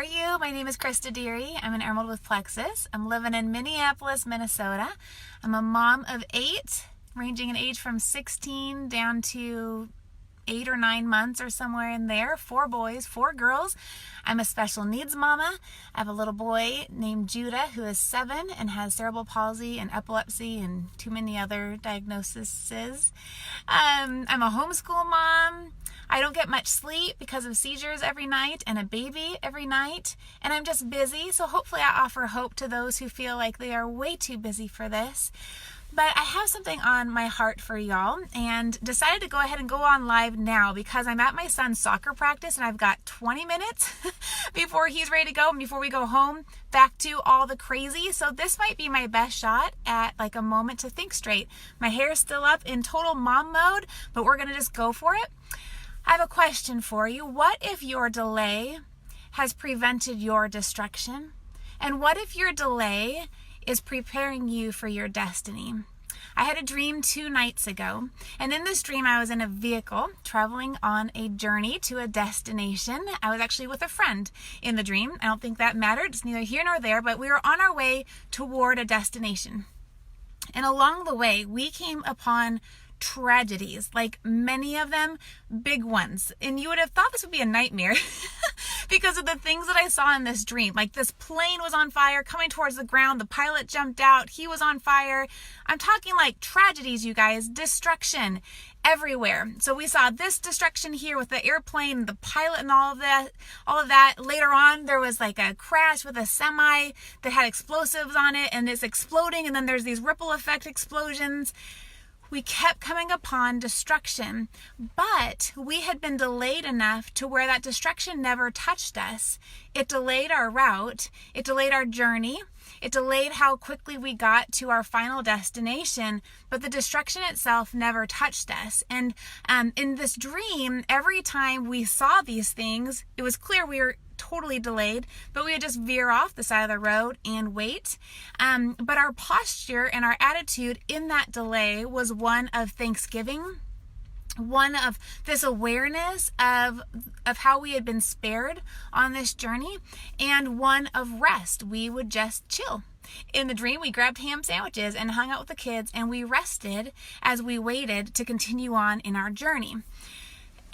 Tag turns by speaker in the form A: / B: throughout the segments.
A: are you? My name is Krista Deary. I'm an Emerald with Plexus. I'm living in Minneapolis, Minnesota. I'm a mom of 8, ranging in age from 16 down to 8 or 9 months or somewhere in there. 4 boys, 4 girls. I'm a special needs mama. I have a little boy named Judah who is 7 and has cerebral palsy and epilepsy and too many other diagnoses. I'm a homeschool mom. I don't get much sleep because of seizures every night and a baby every night, and I'm just busy, so hopefully I offer hope to those who feel like they are way too busy for this. But I have something on my heart for y'all and decided to go ahead and go on live now because I'm at my son's soccer practice and I've got 20 minutes before he's ready to go and before we go home back to all the crazy. So this might be my best shot at like a moment to think straight. My hair is still up in total mom mode, but we're going to just go for it. I have a question for you. What if your delay has prevented your destruction? And what if your delay is preparing you for your destiny? I had a dream 2 nights ago, and in this dream I was in a vehicle traveling on a journey to a destination. I was actually with a friend in the dream. I don't think that mattered. It's neither here nor there, but we were on our way toward a destination. And along the way, we came upon tragedies, like many of them big ones. And you would have thought this would be a nightmare because of the things that I saw in this dream. Like this plane was on fire coming towards the ground. The pilot jumped out. He was on fire. I'm talking like tragedies, you guys, destruction everywhere. So we saw this destruction here with the airplane, the pilot and all of that. Later on, there was like a crash with a semi that had explosives on it and it's exploding. And then there's these ripple effect explosions. We kept coming upon destruction, but we had been delayed enough to where that destruction never touched us. It delayed our route. It delayed our journey. It delayed how quickly we got to our final destination, but the destruction itself never touched us. And in this dream, every time we saw these things, it was clear we were totally delayed, but we would just veer off the side of the road and wait. But our posture and our attitude in that delay was one of thanksgiving, one of this awareness of how we had been spared on this journey, and one of rest. We would just chill. In the dream, we grabbed ham sandwiches and hung out with the kids, and we rested as we waited to continue on in our journey.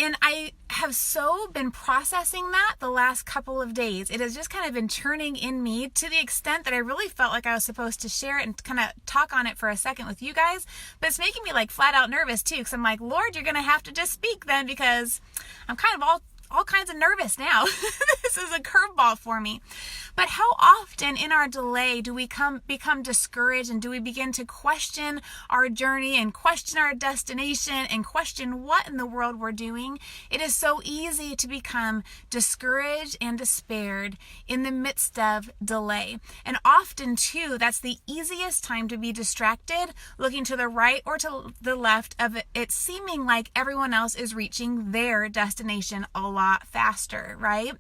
A: And I have so been processing that the last couple of days. It has just kind of been churning in me to the extent that I really felt like I was supposed to share it and kind of talk on it for a second with you guys. But it's making me like flat out nervous too, because I'm like, Lord, you're going to have to just speak then, because I'm kind of all kinds of nervous now. This is a curveball for me. But how often in our delay do we become discouraged, and do we begin to question our journey and question our destination and question what in the world we're doing? It is so easy to become discouraged and despaired in the midst of delay. And often too, that's the easiest time to be distracted, looking to the right or to the left of it seeming like everyone else is reaching their destination a lot faster, right?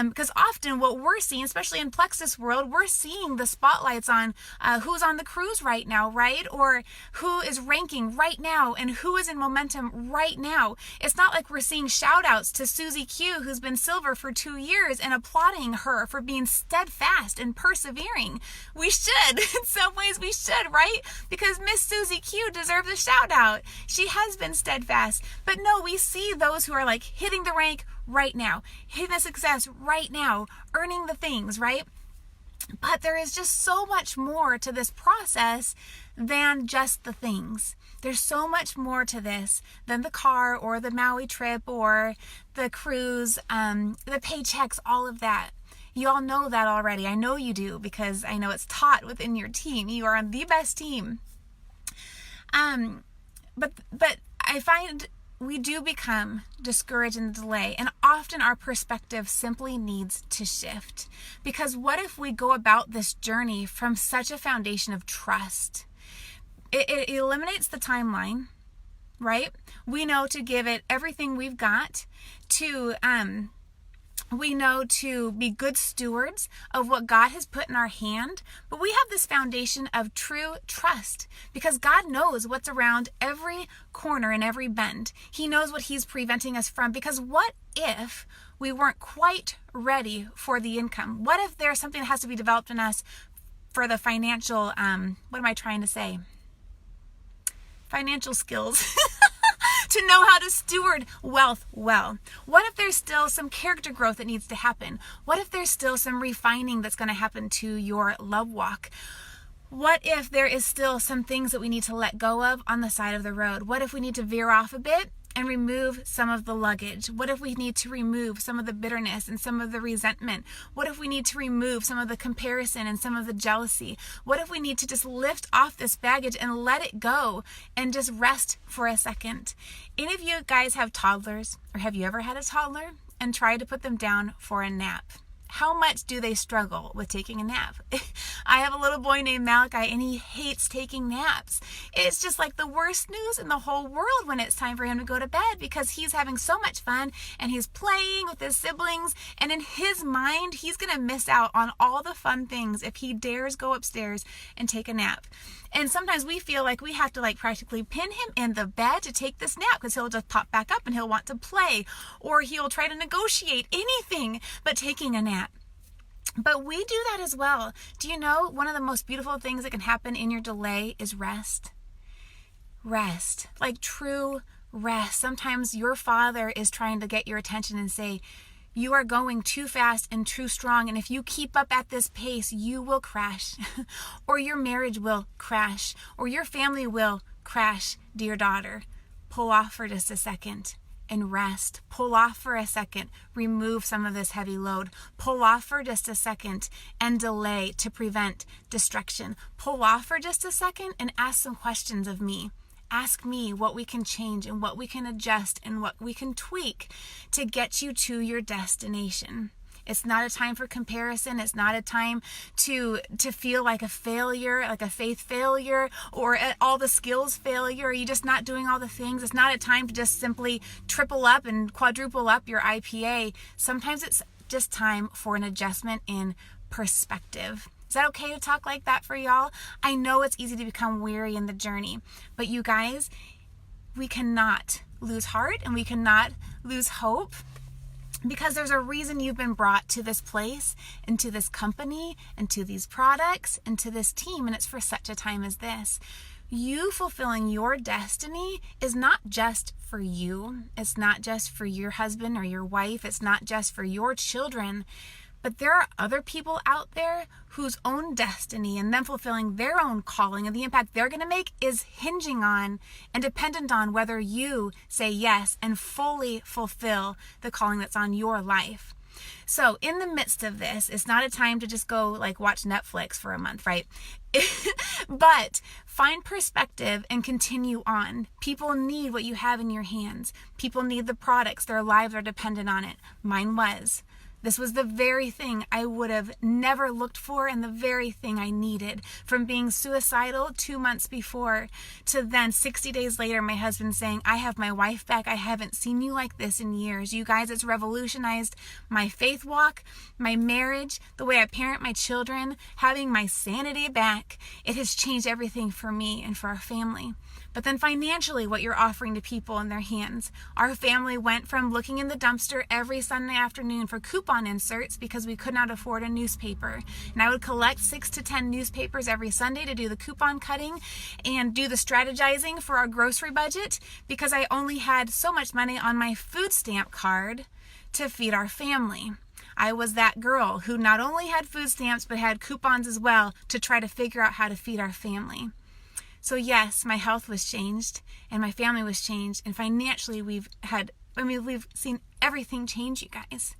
A: Because often what we're seeing, especially in Plexus world, we're seeing the spotlights on who's on the cruise right now, right? Or who is ranking right now and who is in momentum right now. It's not like we're seeing shout outs to Susie Q, who's been silver for 2 years, and applauding her for being steadfast and persevering. We should. In some ways we should, right? Because Miss Susie Q deserves a shout out. She has been steadfast. But no, we see those who are like hitting the rank right now, hitting the success right now, earning the things, right? But there is just so much more to this process than just the things. There's so much more to this than the car or the Maui trip or the cruise, the paychecks, all of that. You all know that already. I know you do, because I know it's taught within your team. You are on the best team. But I find we do become discouraged in the delay, and often our perspective simply needs to shift. Because what if we go about this journey from such a foundation of trust? It eliminates the timeline, right? We know to give it everything we've got, to We know to be good stewards of what God has put in our hand, but we have this foundation of true trust because God knows what's around every corner and every bend. He knows what He's preventing us from, because what if we weren't quite ready for the income? What if there's something that has to be developed in us for the financial, what am I trying to say? Financial skills. To know how to steward wealth well? What if there's still some character growth that needs to happen? What if there's still some refining that's going to happen to your love walk? What if there is still some things that we need to let go of on the side of the road? What if we need to veer off a bit and remove some of the luggage? What if we need to remove some of the bitterness and some of the resentment? What if we need to remove some of the comparison and some of the jealousy? What if we need to just lift off this baggage and let it go and just rest for a second? Any of you guys have toddlers, or have you ever had a toddler and tried to put them down for a nap? How much do they struggle with taking a nap? I have a little boy named Malachi, and he hates taking naps. It's just like the worst news in the whole world when it's time for him to go to bed, because he's having so much fun and he's playing with his siblings, and in his mind, he's going to miss out on all the fun things if he dares go upstairs and take a nap. And sometimes we feel like we have to practically pin him in the bed to take this nap, because he'll just pop back up and he'll want to play, or he'll try to negotiate anything but taking a nap. But we do that as well. Do you know one of the most beautiful things that can happen in your delay is rest? Rest, like true rest. Sometimes your Father is trying to get your attention and say, you are going too fast and too strong, and if you keep up at this pace, you will crash, or your marriage will crash, or your family will crash, dear daughter. Pull off for just a second and rest. Pull off for a second. Remove some of this heavy load. Pull off for just a second and delay to prevent destruction. Pull off for just a second and ask some questions of me. Ask me what we can change and what we can adjust and what we can tweak to get you to your destination. It's not a time for comparison. It's not a time to feel like a failure, like a faith failure, or all the skills failure. Are you just not doing all the things? It's not a time to just simply triple up and quadruple up your IPA. Sometimes it's just time for an adjustment in perspective. Is that okay to talk like that for y'all? I know it's easy to become weary in the journey, but you guys, we cannot lose heart and we cannot lose hope, because there's a reason you've been brought to this place and to this company and to these products and to this team, and it's for such a time as this. You fulfilling your destiny is not just for you. It's not just for your husband or your wife. It's not just for your children. But there are other people out there whose own destiny and them fulfilling their own calling and the impact they're going to make is hinging on and dependent on whether you say yes and fully fulfill the calling that's on your life. So in the midst of this, it's not a time to just go watch Netflix for a month, right? But find perspective and continue on. People need what you have in your hands. People need the products. Their lives are dependent on it. Mine was. This was the very thing I would have never looked for and the very thing I needed. From being suicidal 2 months before to then 60 days later, my husband saying, I have my wife back. I haven't seen you like this in years. You guys, it's revolutionized my faith walk, my marriage, the way I parent my children, having my sanity back. It has changed everything for me and for our family. But then financially, what you're offering to people in their hands. Our family went from looking in the dumpster every Sunday afternoon for coupon inserts because we could not afford a newspaper. And I would collect 6 to 10 newspapers every Sunday to do the coupon cutting and do the strategizing for our grocery budget, because I only had so much money on my food stamp card to feed our family. I was that girl who not only had food stamps but had coupons as well to try to figure out how to feed our family. So yes, my health was changed and my family was changed, and financially we've seen everything change, you guys.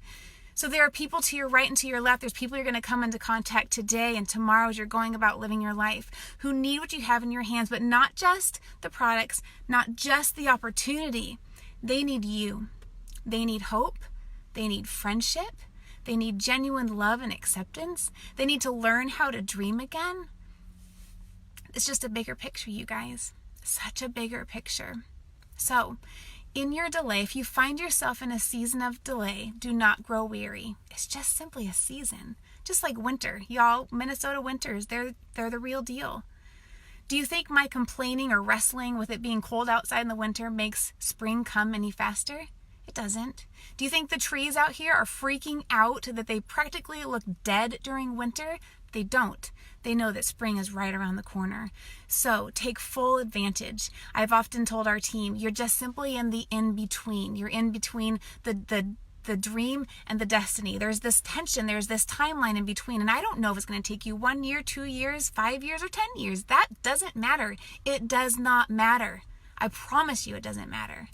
A: So there are people to your right and to your left. There's people you're going to come into contact today and tomorrow as you're going about living your life, who need what you have in your hands, but not just the products, not just the opportunity. They need you. They need hope. They need friendship. They need genuine love and acceptance. They need to learn how to dream again. It's just a bigger picture, you guys. Such a bigger picture. So, in your delay, if you find yourself in a season of delay, do not grow weary. It's just simply a season. Just like winter. Y'all, Minnesota winters, they're the real deal. Do you think my complaining or wrestling with it being cold outside in the winter makes spring come any faster? It doesn't. Do you think the trees out here are freaking out that they practically look dead during winter? They don't. They know that spring is right around the corner. So take full advantage. I've often told our team, you're just simply in the in-between. You're in between the dream and the destiny. There's this tension, there's this timeline in between, and I don't know if it's going to take you 1 year, 2 years, 5 years, or 10 years. That doesn't matter. It does not matter. I promise you it doesn't matter.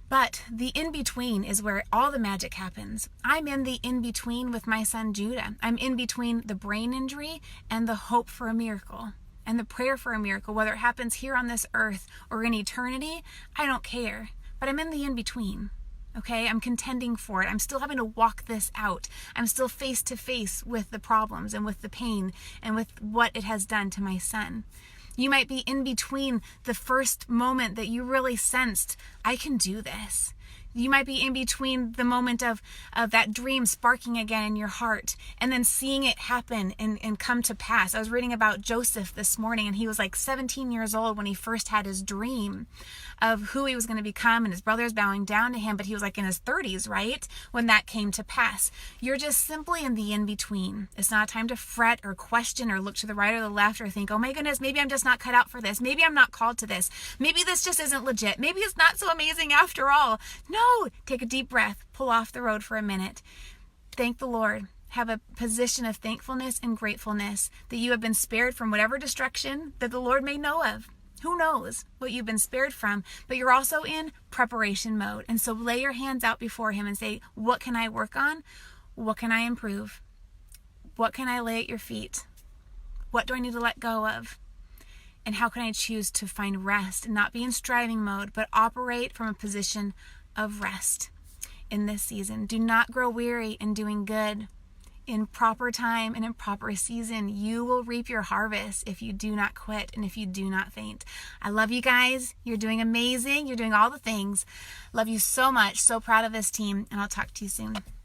A: But the in-between is where all the magic happens. I'm in the in-between with my son Judah. I'm in between the brain injury and the hope for a miracle and the prayer for a miracle, whether it happens here on this earth or in eternity. I don't care, but I'm in the in-between. Okay, I'm contending for it. I'm still having to walk this out. I'm still face to face with the problems and with the pain and with what it has done to my son. You might be in between the first moment that you really sensed, I can do this. You might be in between the moment of that dream sparking again in your heart and then seeing it happen and come to pass. I was reading about Joseph this morning, and he was like 17 years old when he first had his dream of who he was going to become, and his brothers bowing down to him, but he was like in his 30s, right? When that came to pass. You're just simply in the in-between. It's not a time to fret or question or look to the right or the left or think, oh my goodness, maybe I'm just not cut out for this. Maybe I'm not called to this. Maybe this just isn't legit. Maybe it's not so amazing after all. No, take a deep breath, pull off the road for a minute. Thank the Lord. Have a position of thankfulness and gratefulness that you have been spared from whatever destruction that the Lord may know of. Who knows what you've been spared from, but you're also in preparation mode. And so lay your hands out before him and say, what can I work on? What can I improve? What can I lay at your feet? What do I need to let go of? And how can I choose to find rest and not be in striving mode, but operate from a position of rest in this season? Do not grow weary in doing good. In proper time and in proper season, you will reap your harvest if you do not quit and if you do not faint. I love you guys. You're doing amazing. You're doing all the things. Love you so much. So proud of this team, and I'll talk to you soon.